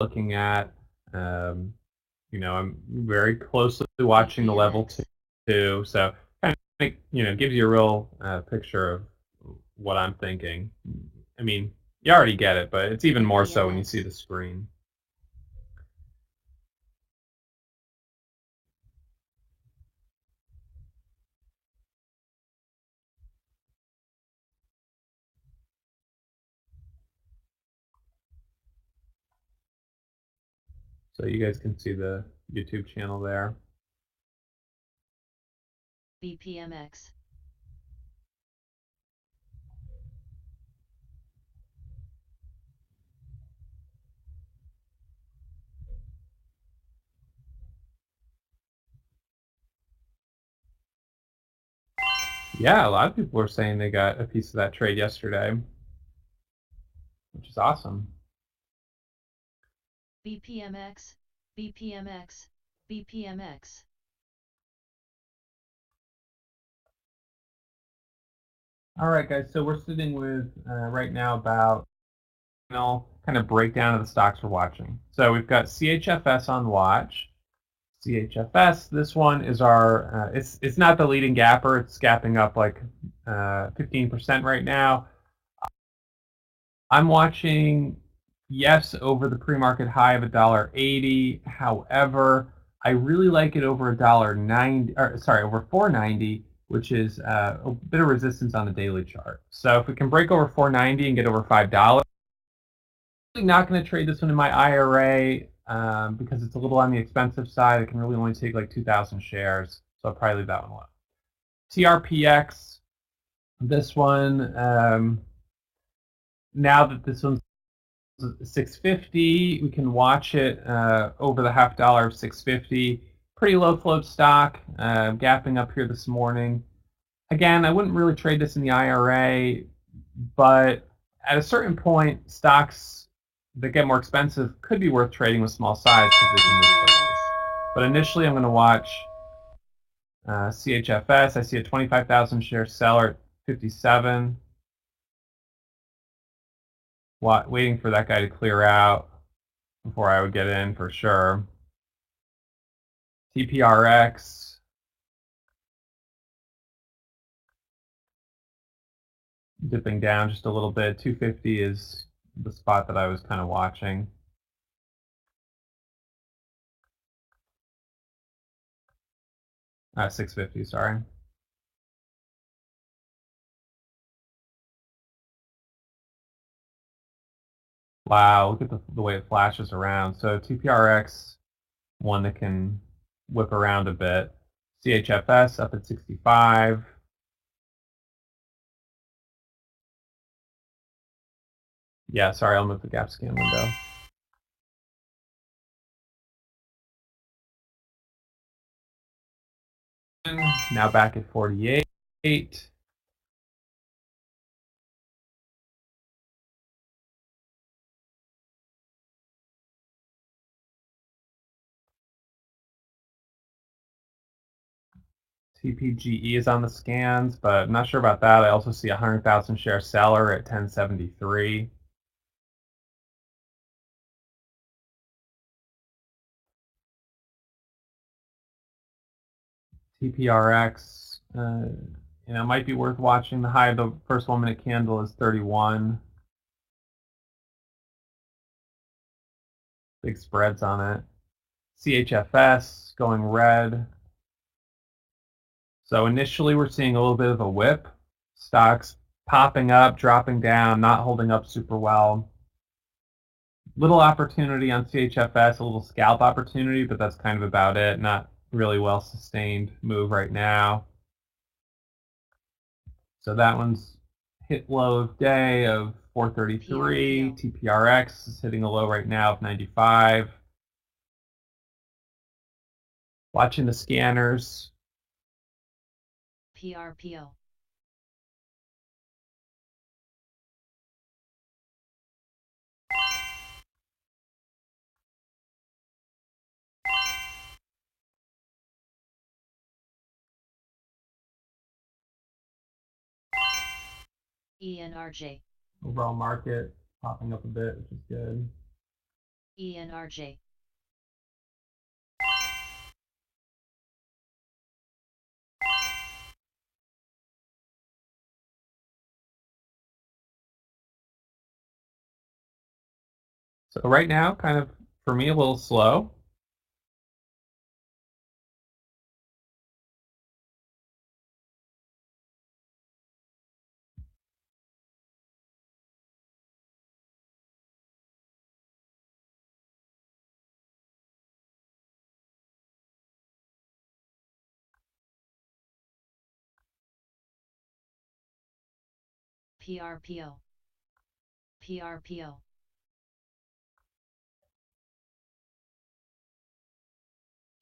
looking at. Um, I'm very closely watching the level two, so kind of gives you a real picture of what I'm thinking. I mean, you already get it, but it's even more so when you see the screen. So you guys can see the YouTube channel there. BPMX. Yeah, a lot of people are saying they got a piece of that trade yesterday, which is awesome. BPMX, BPMX, BPMX. All right, guys. So we're sitting with right now about kind of breakdown of the stocks we're watching. So we've got CHFS on watch. CHFS. This one is our. It's not the leading gapper. It's gapping up like 15% right now. I'm watching yes over the pre-market high of $1.80. However, I really like it over $1.90. Or sorry, over $4.90, which is a bit of resistance on the daily chart. So if we can break over $4.90 and get over $5, I'm not going to trade this one in my IRA because it's a little on the expensive side. It can really only take like 2,000 shares, so I'll probably leave that one alone. TRPX, this one. Now that this one's 650, we can watch it over the $0.50 of 650. Pretty low float stock, gapping up here this morning. Again, I wouldn't really trade this in the IRA, but at a certain point, stocks that get more expensive could be worth trading with small size because they can move quickly. But initially, I'm going to watch CHFS. I see a 25,000 share seller at 57. Waiting for that guy to clear out before I would get in for sure. TPRX. Dipping down just a little bit. 250 is the spot that I was kind of watching. Uh, 650, sorry. Wow, look at the way it flashes around. So TPRX, one that can whip around a bit. CHFS up at 65. Yeah, sorry, I'll move the gap scan window. Now back at 48. TPGE is on the scans, but I'm not sure about that. I also see a 100,000 share seller at 1073. TPRX, might be worth watching. The high of the first 1 minute candle is 31. Big spreads on it. CHFS going red. So initially we're seeing a little bit of a whip. Stocks popping up, dropping down, not holding up super well. Little opportunity on CHFS, a little scalp opportunity, but that's kind of about it. Not really well sustained move right now. So that one's hit low of day of 433. TPRX is hitting a low right now of 95. Watching the scanners. PRPO. ENRJ. Overall market popping up a bit, which is good. ENRJ. So right now, kind of, for me, a little slow. PRPO. PRPO.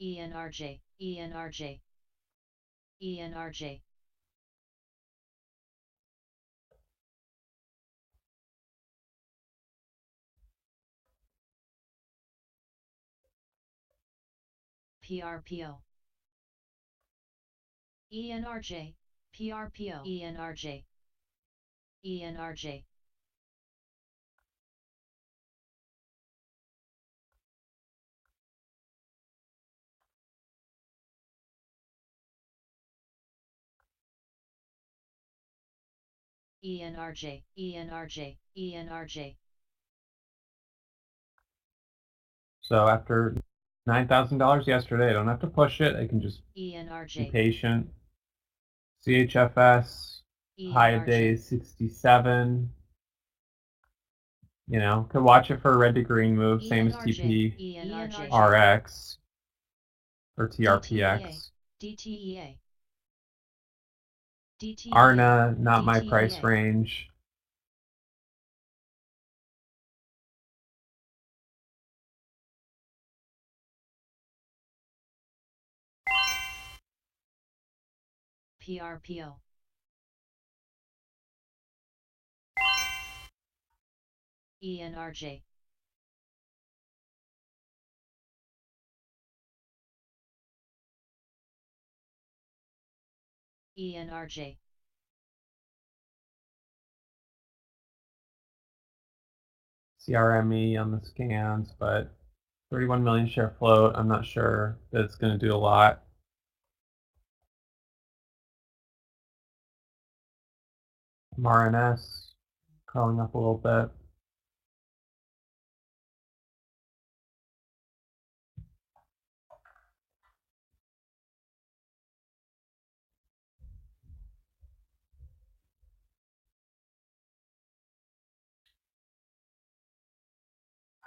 ENRJ. ENRJ. ENRJ. PRPO. ENRJ. PRPO. ENRJ. ENRJ. ENRJ. ENRJ. ENRJ. So after $9,000 yesterday, I don't have to push it. I can just be ENRJ. patient. CHFS, high of day is 67. You know, could watch it for a red to green move, same as TP, ENRJ. RX, or TRPX. DTEA. DTEA. ARNA, not my price DTEA. range. PRPO. ENRJ. ENRJ. CRME on the scans, but 31 million share float. I'm not sure that it's going to do a lot. MRNS crawling up a little bit.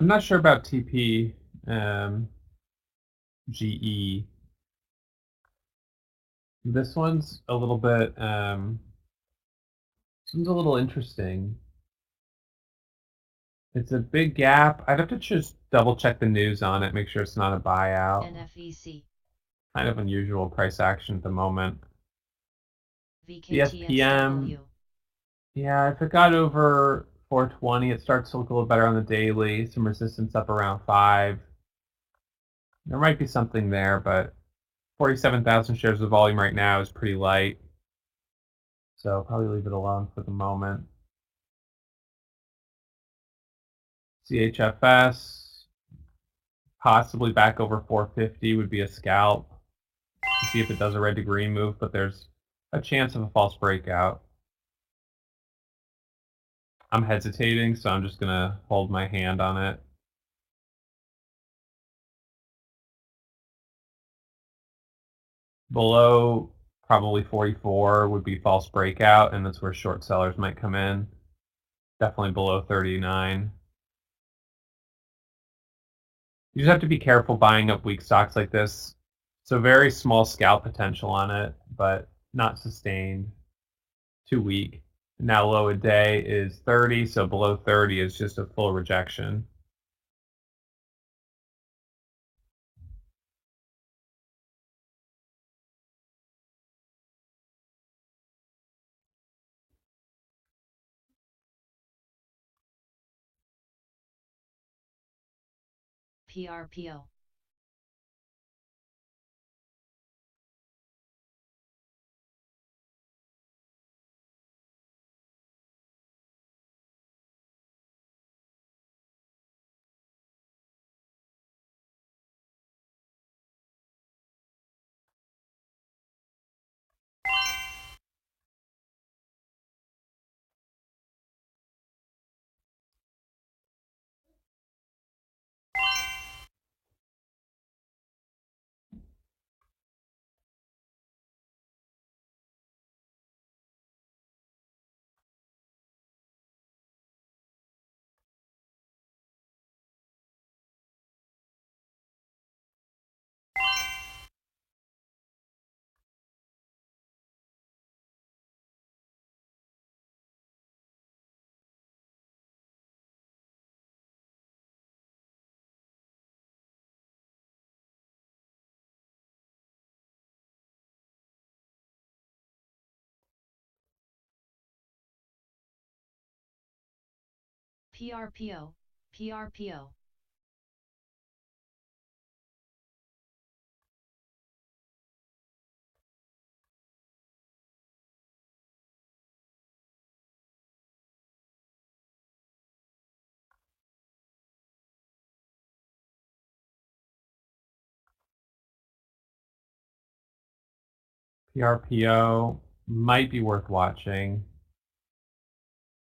I'm not sure about TP, GE. This one's a little bit, this one's a little interesting. It's a big gap. I'd have to just double check the news on it, make sure it's not a buyout. NFEC. Kind of unusual price action at the moment. VKTXW. Yeah, if it got over 420, it starts to look a little better on the daily. Some resistance up around 5. There might be something there, but 47,000 shares of volume right now is pretty light. So I'll probably leave it alone for the moment. CHFS, possibly back over 450 would be a scalp. To see if it does a red to green move, but there's a chance of a false breakout. I'm hesitating, so I'm just going to hold my hand on it. Below probably 44 would be false breakout, and that's where short sellers might come in. Definitely below 39. You just have to be careful buying up weak stocks like this. So very small scalp potential on it, but not sustained. Too weak. Now low a day is 30, so below 30 is just a full rejection. PRPO. PRPO, PRPO. PRPO might be worth watching.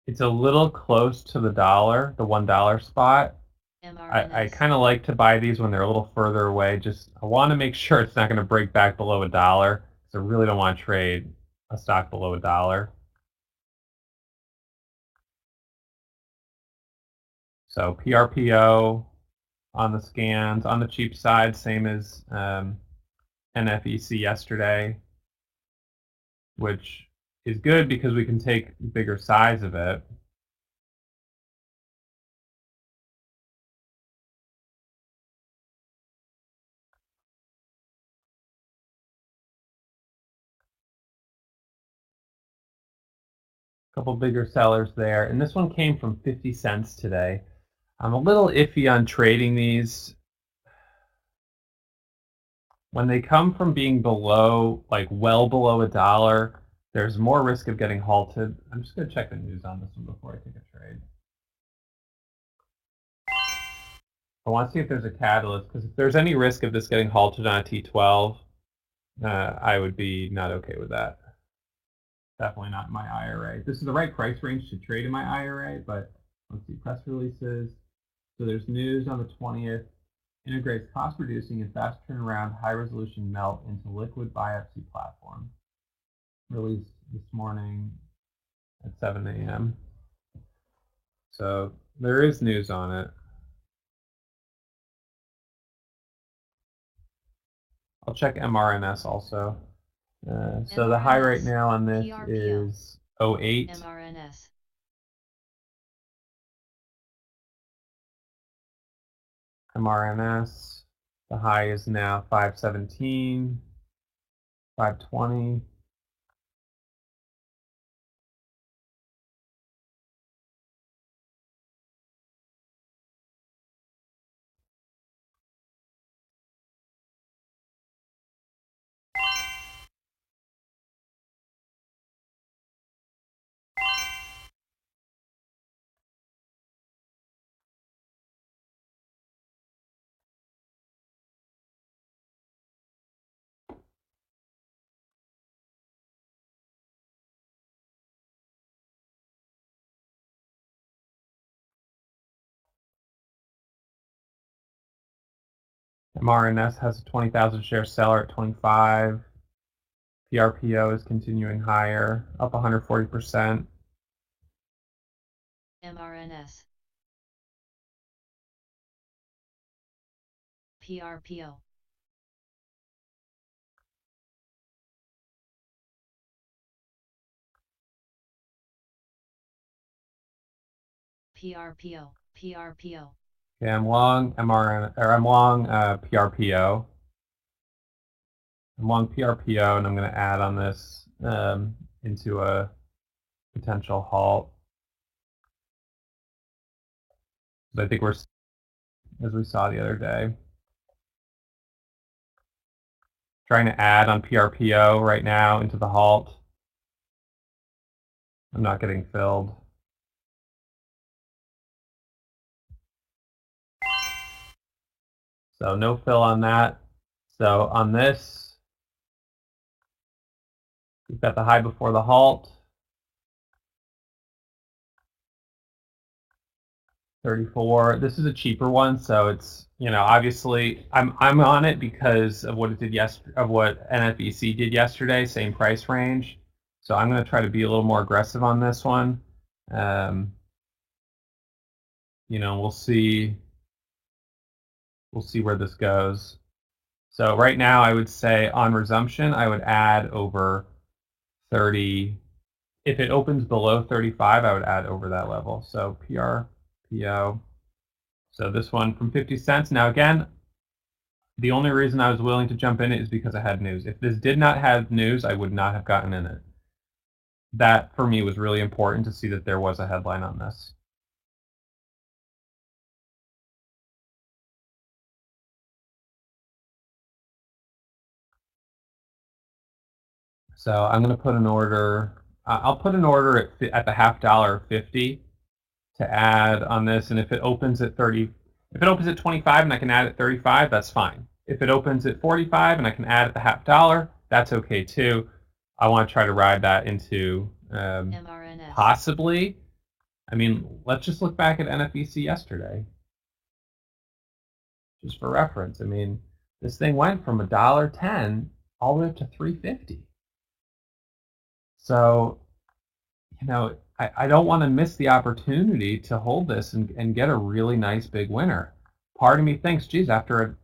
It's a little close to the dollar, the $1 spot. I MRNS. kind of like to buy these when they're a little further away. Just I want to make sure it's not going to break back below $1, because I really don't want to trade a stock below $1. So PRPO on the scans, on the cheap side, same as NFEC yesterday, which is good because we can take bigger size of it. Couple bigger sellers there, and this one came from 50 cents today. I'm a little iffy on trading these. When they come from being below, like well below $1, there's more risk of getting halted. I'm just going to check the news on this one before I take a trade. I want to see if there's a catalyst, because if there's any risk of this getting halted on a T12, I would be not okay with that. Definitely not in my IRA. This is the right price range to trade in my IRA, but let's see, press releases. So there's news on the 20th. Integrates cost reducing and fast turnaround high resolution melt into liquid biopsy platform. Released this morning at 7 a.m. So there is news on it. I'll check MRNS also. So the high right now on this PRPO. is 08. MRNS. MRNS. The high is now 517, 520. MRNS has a 20,000 share seller at 25. PRPO is continuing higher, up 140%. MRNS. PRPO. PRPO. PRPO. Okay, I'm long PRPO. I'm long PRPO, and I'm going to add on this into a potential halt. I think we're, as we saw the other day, trying to add on PRPO right now into the halt. I'm not getting filled. So no fill on that. So on this, we've got the high before the halt. 34. This is a cheaper one, so it's, you know, obviously I'm on it because of what it did what NFEC did yesterday, same price range. So I'm going to try to be a little more aggressive on this one. You know, we'll see where this goes. So right now I would say on resumption I would add over 30. If it opens below 35, I would add over that level. So PRPO. So this one from 50 cents. Now again, the only reason I was willing to jump in it is because I had news. If this did not have news, I would not have gotten in it. That for me was really important to see that there was a headline on this. So I'm going to put an order. I'll put an order at the $50 to add on this, and if it opens at 30, if it opens at 25 and I can add at 35, that's fine. If it opens at 45 and I can add at the $50, that's okay too. I want to try to ride that into possibly. I mean, let's just look back at NFEC yesterday, just for reference. I mean, this thing went from $1.10 all the way up to $3.50. So, you know, I don't want to miss the opportunity to hold this and get a really nice big winner. Part of me thinks, geez, after a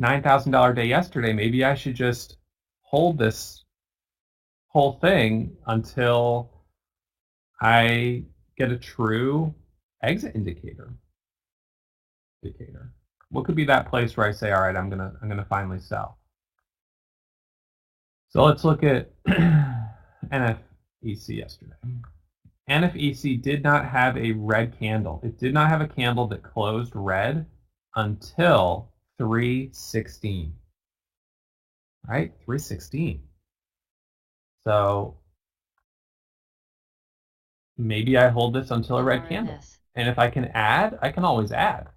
$9,000 day yesterday, maybe I should just hold this whole thing until I get a true exit indicator. What could be that place where I say, all right, I'm gonna finally sell? So let's look at NFEC yesterday. NFEC did not have a red candle. It did not have a candle that closed red until 316. Right? 316. So maybe I hold this until a red candle. And if I can add, I can always add.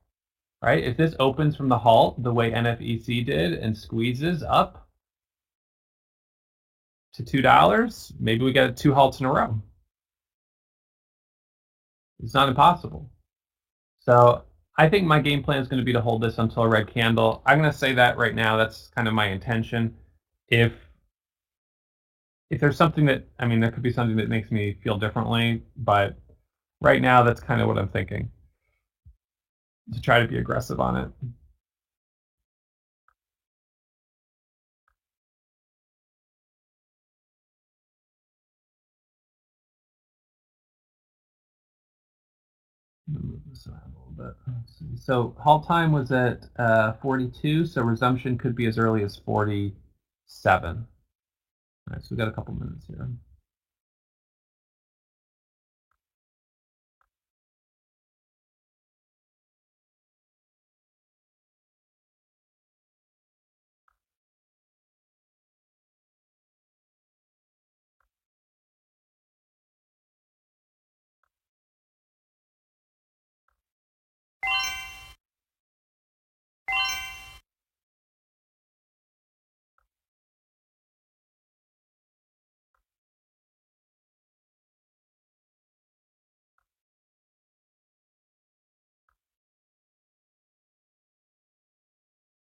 Right? If this opens from the halt the way NFEC did and squeezes up to $2, maybe we get 2 halts in a row. It's not impossible. So I think my game plan is going to be to hold this until a red candle. I'm going to say that right now. That's kind of my intention. If there's something that, I mean, there could be something that makes me feel differently, but right now that's kind of what I'm thinking, to try to be aggressive on it. Move this around a little bit. Let's see. So halt time was at 42, so resumption could be as early as 47. All right, so we've got a couple minutes here.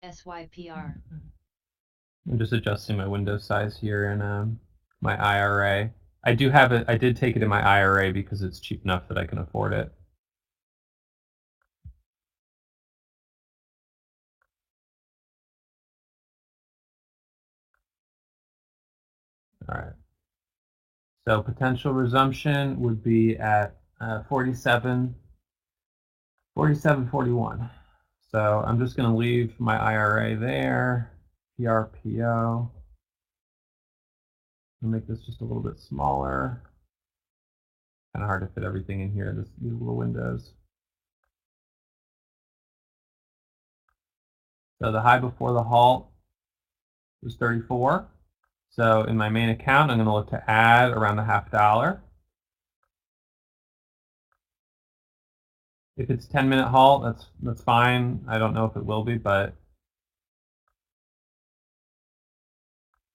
SYPR. I'm just adjusting my window size here in my IRA. I do have it. I did take it in my IRA because it's cheap enough that I can afford it. All right. So potential resumption would be at 47.41. So I'm just going to leave my IRA there. PRPO. I'll make this just a little bit smaller. Kind of hard to fit everything in here, these little windows. So the high before the halt was 34. So in my main account, I'm going to look to add around the $50. If it's 10-minute halt, that's fine. I don't know if it will be, but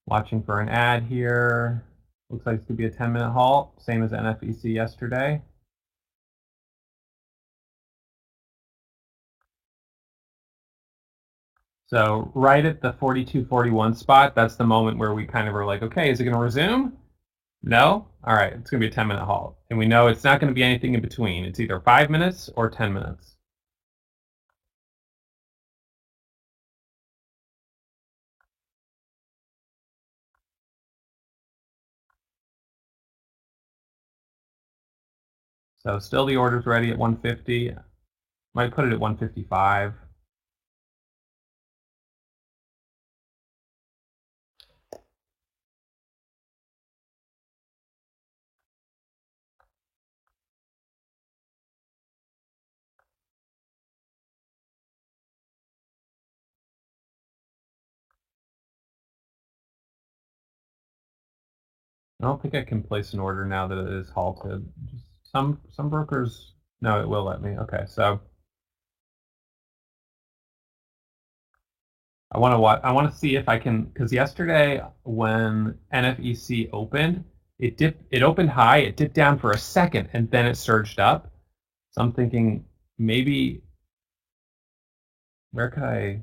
watching for an ad here. Looks like it's going to be a 10-minute halt, same as NFEC yesterday. So right at the 42.41 spot, that's the moment where we kind of are like, okay, is it going to resume? No? All right, it's going to be a 10-minute halt. And we know it's not going to be anything in between. It's either 5 minutes or 10 minutes. So still the order's ready at 150. Might put it at 155. I don't think I can place an order now that it is halted. Just some brokers, no, it will let me. Okay, so I want to see if I can, because yesterday when NFEC opened, it opened high, it dipped down for a second, and then it surged up. So I'm thinking maybe where could I?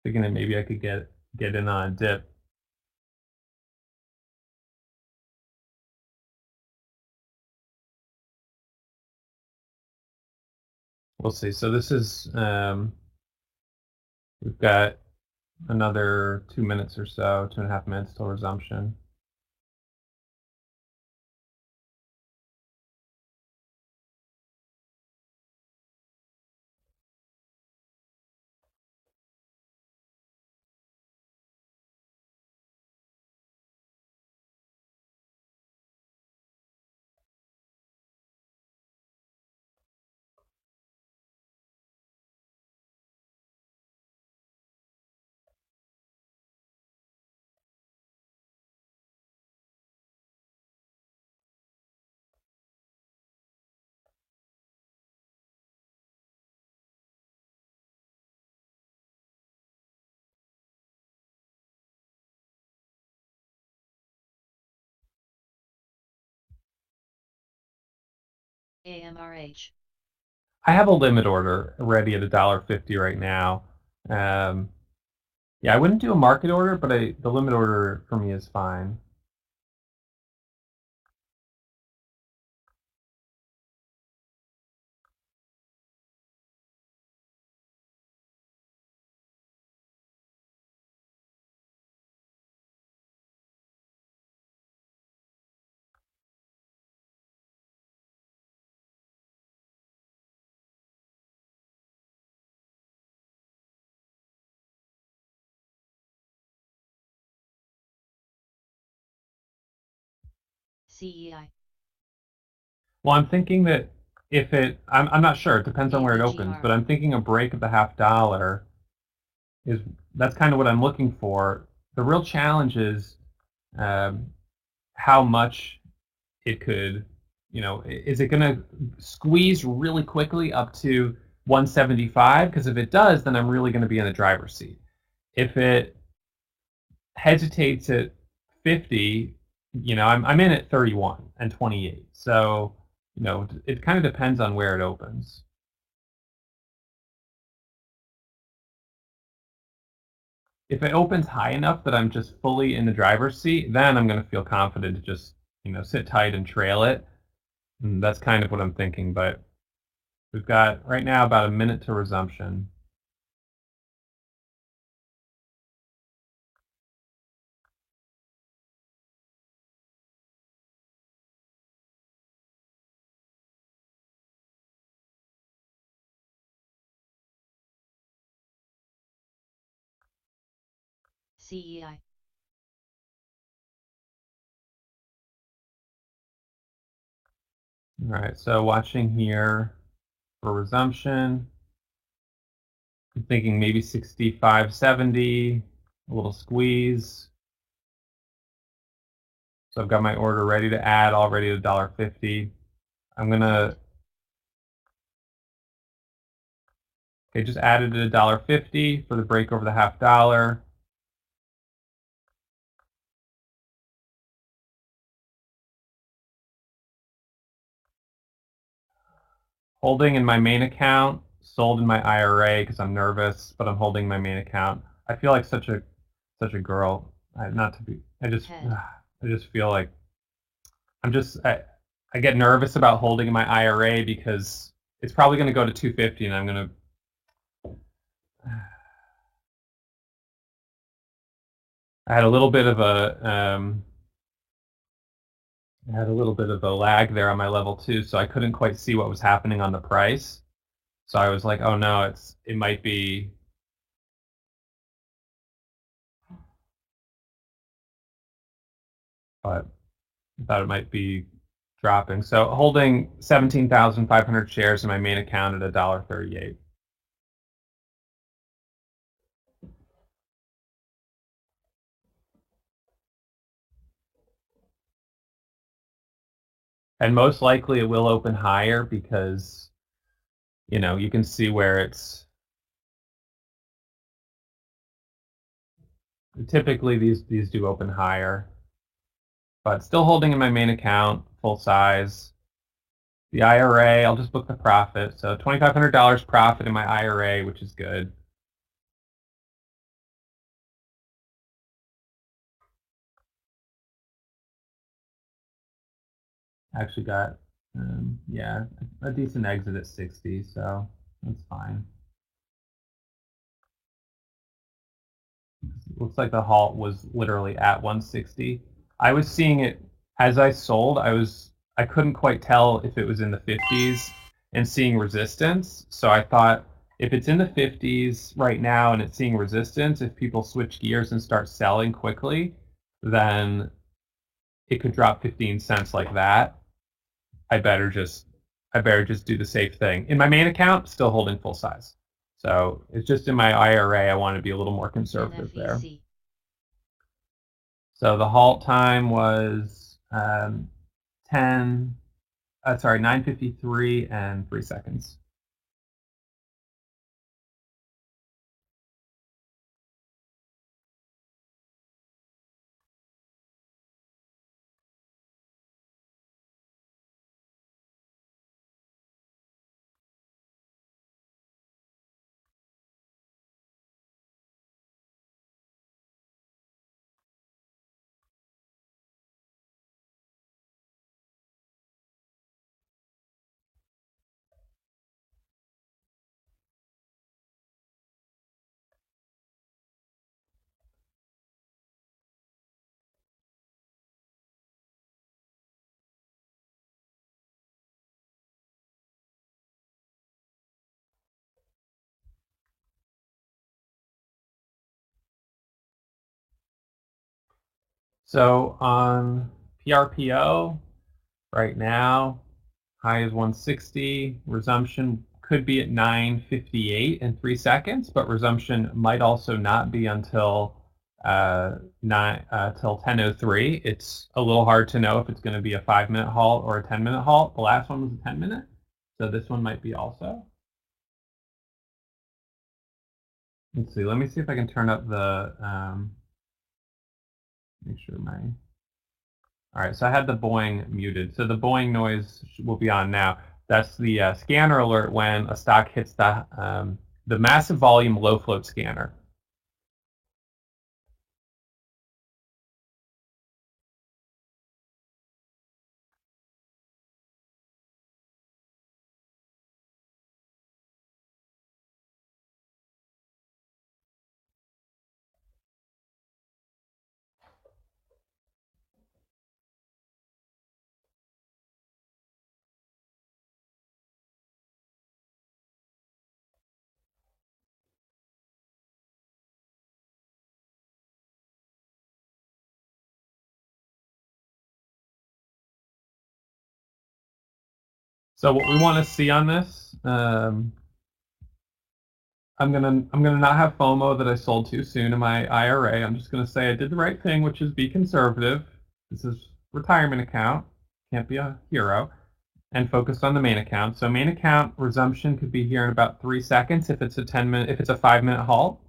Thinking that maybe I could get in on a dip. We'll see. So this is we've got another 2 minutes or so, 2.5 minutes till resumption. AMRH. I have a limit order ready at $1.50 right now. Yeah, I wouldn't do a market order, but the limit order for me is fine. CEI. Well, I'm thinking that if I'm not sure. It depends on where it opens, but I'm thinking a break of the $0.50 is that's kind of what I'm looking for. The real challenge is how much it could, is it going to squeeze really quickly up to 175? Because if it does, then I'm really going to be in the driver's seat. If it hesitates at 50, I'm in at 31 and 28. So, it kind of depends on where it opens. If it opens high enough that I'm just fully in the driver's seat, then I'm going to feel confident to just, sit tight and trail it. And that's kind of what I'm thinking. But we've got right now about a minute to resumption. CEI. All right, so watching here for resumption. I'm thinking maybe 65.70, a little squeeze. So I've got my order ready to add already at $1.50. I'm gonna just added at $1.50 for the break over the $0.50. Holding in my main account, sold in my IRA because I'm nervous, but I'm holding my main account. I feel like such a girl. Not to be. I just feel like I get nervous about holding in my IRA because it's probably going to go to 250, and I'm going to. I had a little bit of a lag there on my level 2, so I couldn't quite see what was happening on the price. So I was like, oh no, it might be. But I thought it might be dropping. So holding 17,500 shares in my main account at $1.38. And most likely it will open higher because, you can see where it's typically these do open higher, but still holding in my main account, full size. The IRA, I'll just book the profit. So $2,500 profit in my IRA, which is good. Actually got, yeah, a decent exit at 60, so that's fine. Looks like the halt was literally at 160. I was seeing it as I sold. I couldn't quite tell if it was in the 50s and seeing resistance. So I thought if it's in the 50s right now and it's seeing resistance, if people switch gears and start selling quickly, then it could drop 15 cents like that. I better just do the safe thing. In my main account, still holding full size. So it's just in my IRA, I want to be a little more conservative there. NFEC. So the halt time was 9:53 and 3 seconds. So on PRPO, right now, high is 160. Resumption could be at 9:58 and 3 seconds, but resumption might also not be until till 10:03. It's a little hard to know if it's going to be a 5-minute halt or a 10-minute halt. The last one was a 10-minute, so this one might be also. Let's see. Let me see if I can turn up the. Make sure my. All right, so I had the Boeing muted. So the Boeing noise will be on now. That's the scanner alert when a stock hits the massive volume low float scanner. So what we want to see on this, I'm gonna not have FOMO that I sold too soon in my IRA. I'm just gonna say I did the right thing, which is be conservative. This is retirement account, can't be a hero, and focus on the main account. So main account resumption could be here in about 3 seconds if it's a 10-minute, if it's a 5-minute halt.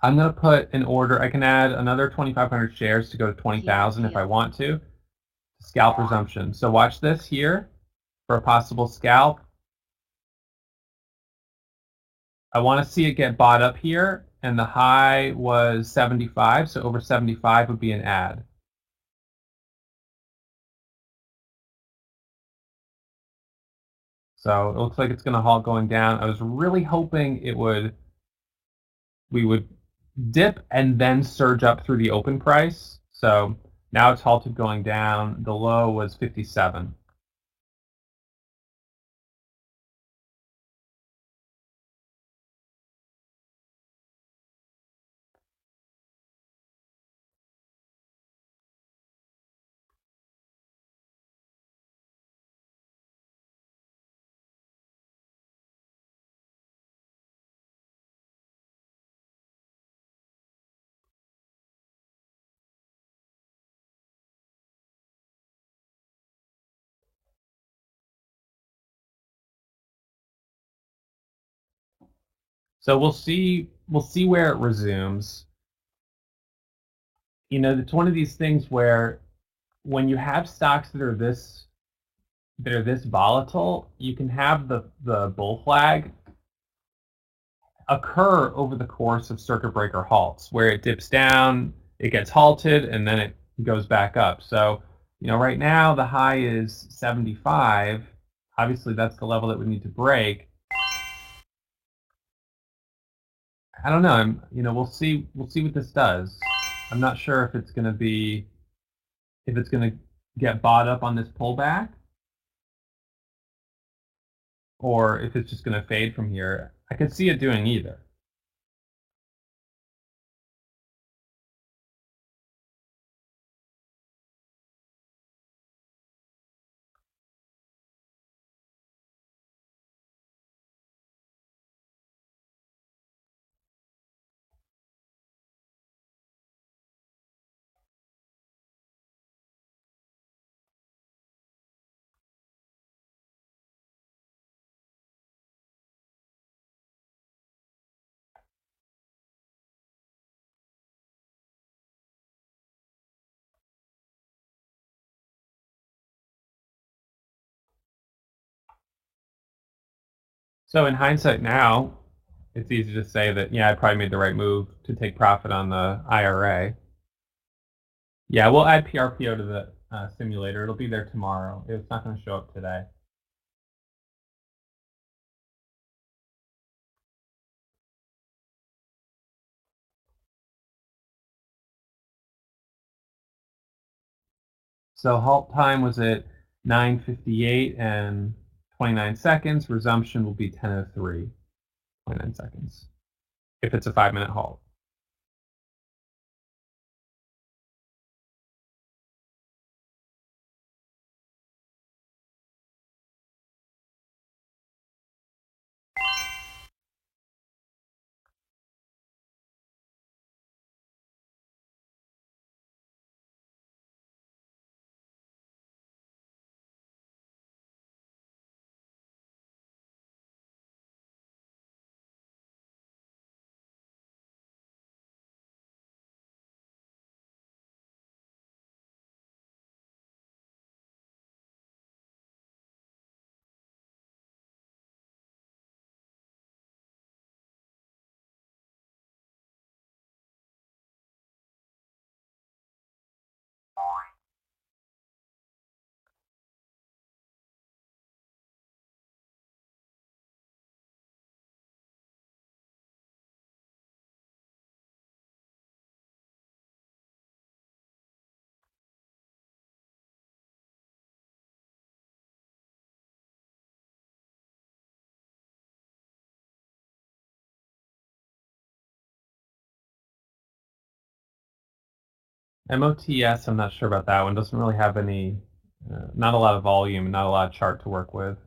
I'm gonna put an order. I can add another 2,500 shares to go to 20,000 if I want to. Scalp resumption. So watch this here for a possible scalp. I want to see it get bought up here, and the high was 75, so over 75 would be an add. So it looks like it's going to halt going down. I was really hoping we would dip and then surge up through the open price. So now it's halted going down. The low was 57. So we'll see where it resumes. You know, it's one of these things where when you have stocks that are this volatile, you can have the bull flag occur over the course of circuit breaker halts, where it dips down, it gets halted, and then it goes back up. So, you know, right now the high is 75. Obviously, that's the level that we need to break. I don't know. We'll see what this does. I'm not sure if it's going to get bought up on this pullback, or if it's just going to fade from here. I could see it doing either. So in hindsight now, it's easy to say that, yeah, I probably made the right move to take profit on the IRA. Yeah, we'll add PRPO to the simulator. It'll be there tomorrow. It's not going to show up today. So halt time was at 9:58 and 29 seconds. Resumption will be 10:03, 29 seconds, if it's a 5-minute halt. MOTS, I'm not sure about that one. Doesn't really have not a lot of volume, not a lot of chart to work with.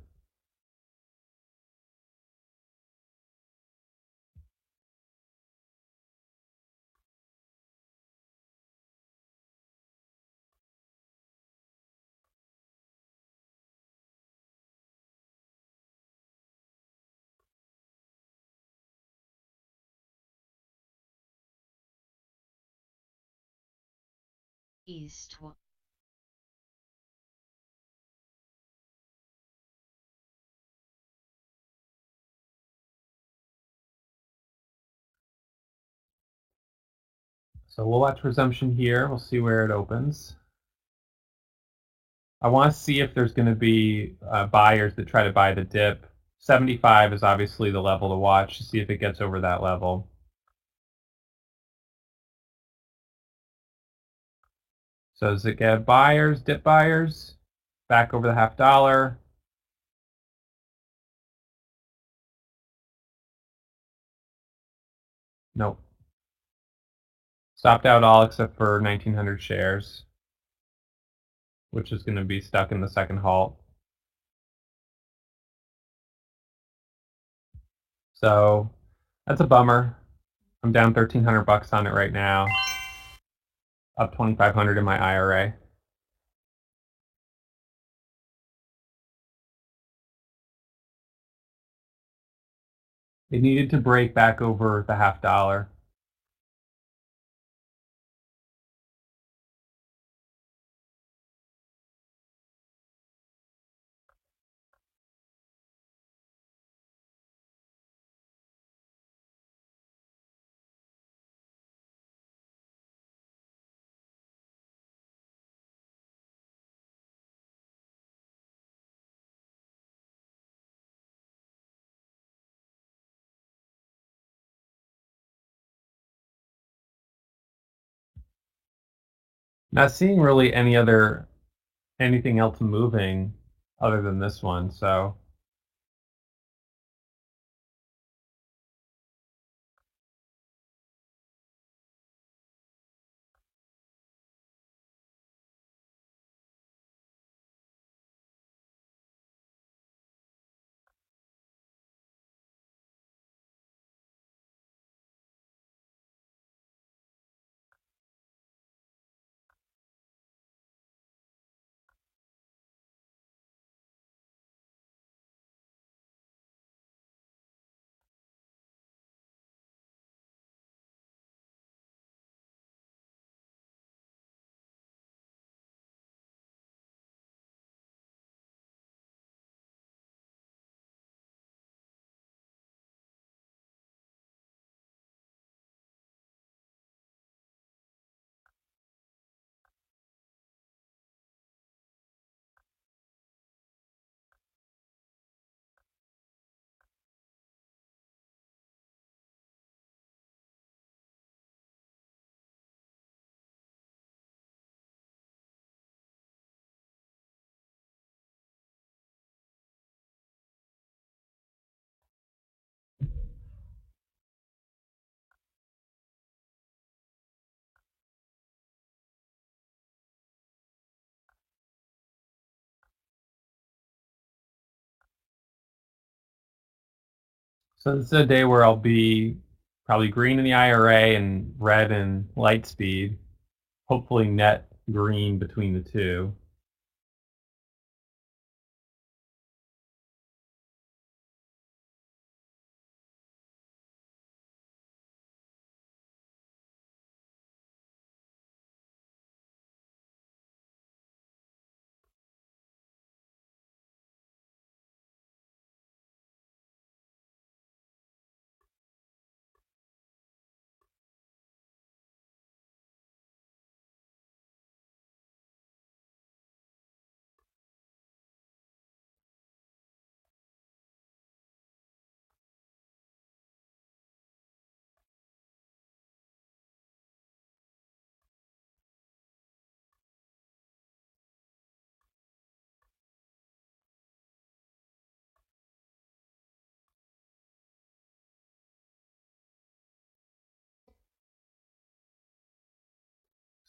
East. So we'll watch resumption here. We'll see where it opens. I want to see if there's going to be buyers that try to buy the dip. 75 is obviously the level to watch to see if it gets over that level. So does it get buyers, dip buyers, back over the $0.50? Nope. Stopped out all except for 1,900 shares, which is going to be stuck in the second halt. So that's a bummer. I'm down 1,300 bucks on it right now. Up 2,500 in my IRA. It needed to break back over the $0.50. Not seeing really anything else moving other than this one, so this is a day where I'll be probably green in the IRA and red in Lightspeed, hopefully net green between the two.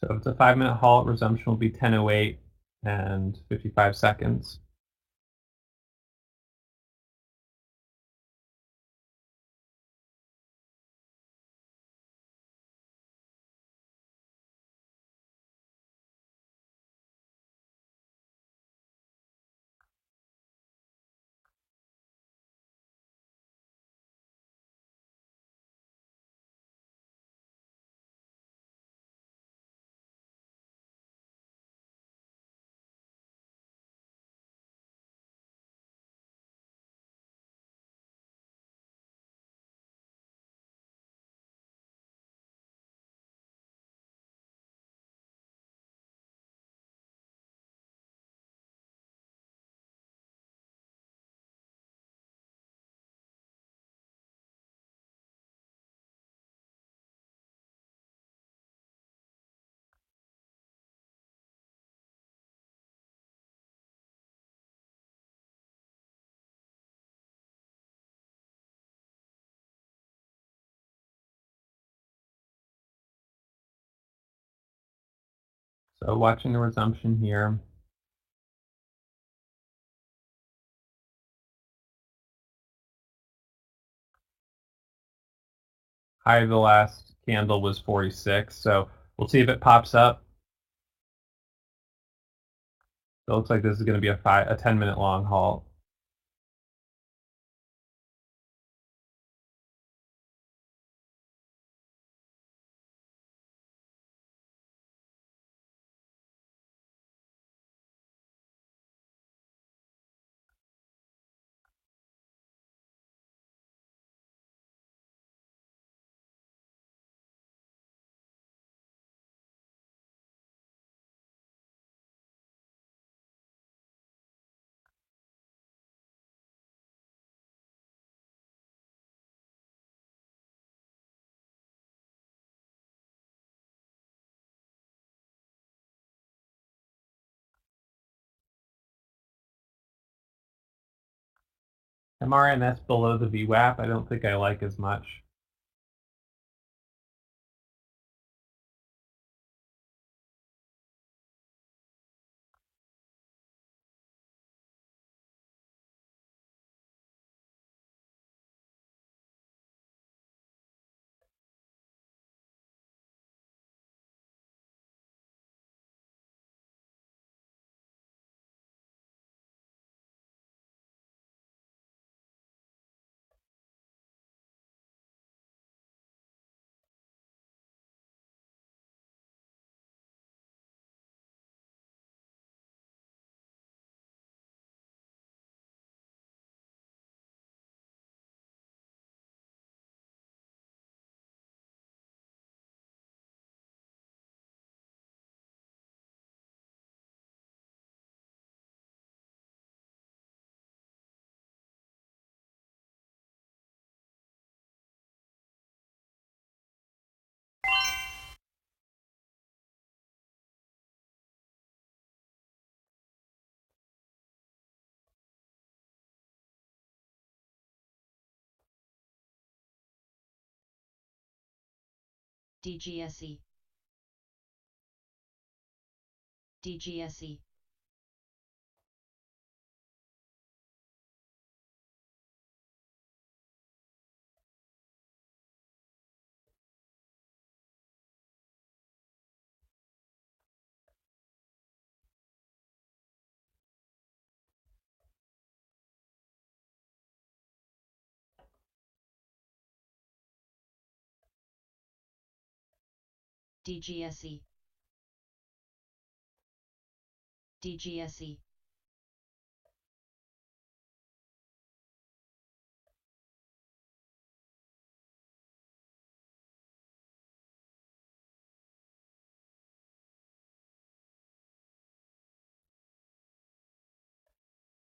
So if it's a 5-minute halt, resumption will be 10:08 and 55 seconds. So watching the resumption here. High of the last candle was 46, so we'll see if it pops up. So it looks like this is going to be a 10-minute long halt. MRNS below the VWAP, I don't think I like as much. DGSE DGSE DGSE DGSE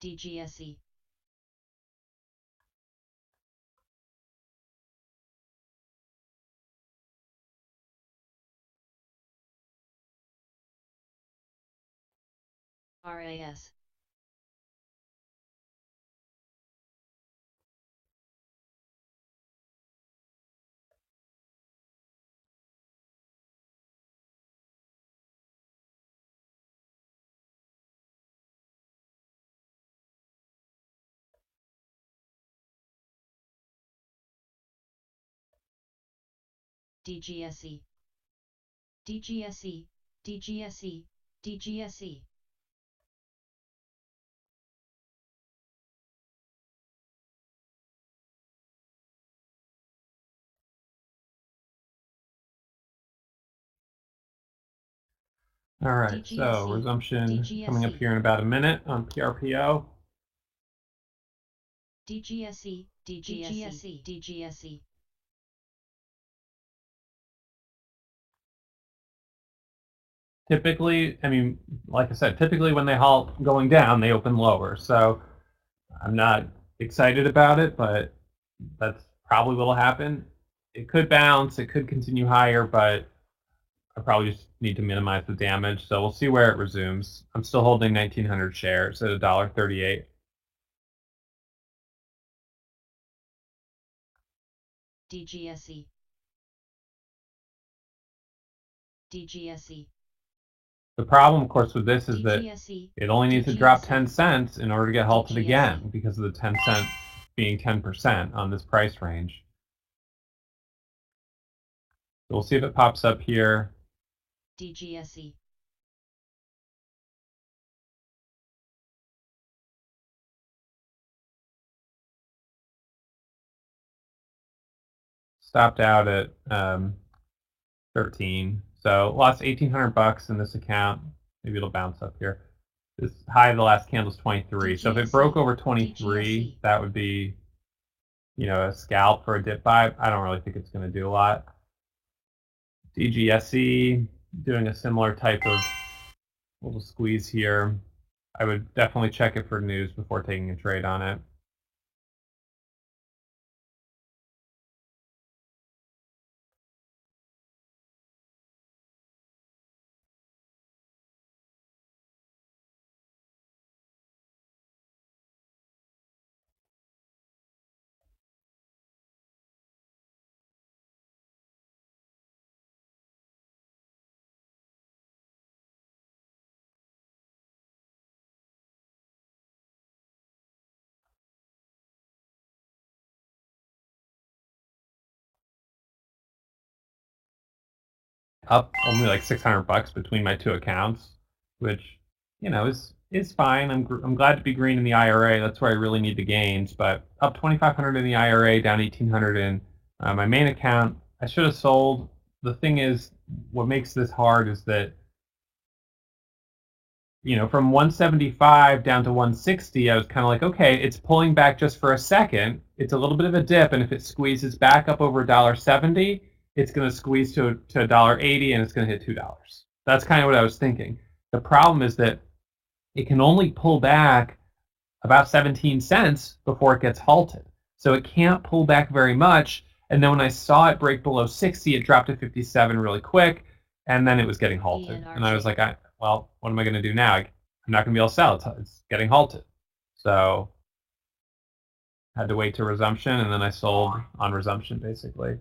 DGSE RAS DGSE DGSE DGSE DGSE All right, so DGSE resumption coming up here in about a minute on PRPO. DGSE DGSE DGSE Typically, I mean, like I said, typically when they halt going down, they open lower. So I'm not excited about it, but that's probably what'll happen. It could bounce, it could continue higher, but I probably just need to minimize the damage. So we'll see where it resumes. I'm still holding 1,900 shares at $1.38. DGSE DGSE The problem, of course, with this is that DGSE it only needs to drop 10 DGSE cents in order to get halted DGSE. again because of the 10 cent being 10% on this price range. So we'll see if it pops up here. DGSE Stopped out at 13. So lost 1,800 bucks in this account. Maybe it'll bounce up here. This high of the last candle is 23. So if it broke over 23, that would be, a scalp for a dip buy. I don't really think it's going to do a lot. DGSE doing a similar type of little squeeze here. I would definitely check it for news before taking a trade on it. up only like $600 between my two accounts, which is fine. I'm glad to be green in the IRA. That's where I really need the gains. But up 2,500 in the IRA, down 1,800 in my main account. I should have sold. The thing is, what makes this hard is that from 175 down to 160, I was kind of like, okay, it's pulling back just for a second. It's a little bit of a dip, and if it squeezes back up over $1.70, it's going to squeeze to $1.80, and it's going to hit $2. That's kind of what I was thinking. The problem is that it can only pull back about 17 cents before it gets halted. So it can't pull back very much. And then when I saw it break below 60, it dropped to 57 really quick, and then it was getting halted. And I was like, well, what am I going to do now? I'm not going to be able to sell. It's getting halted. So I had to wait to resumption, and then I sold on resumption, basically.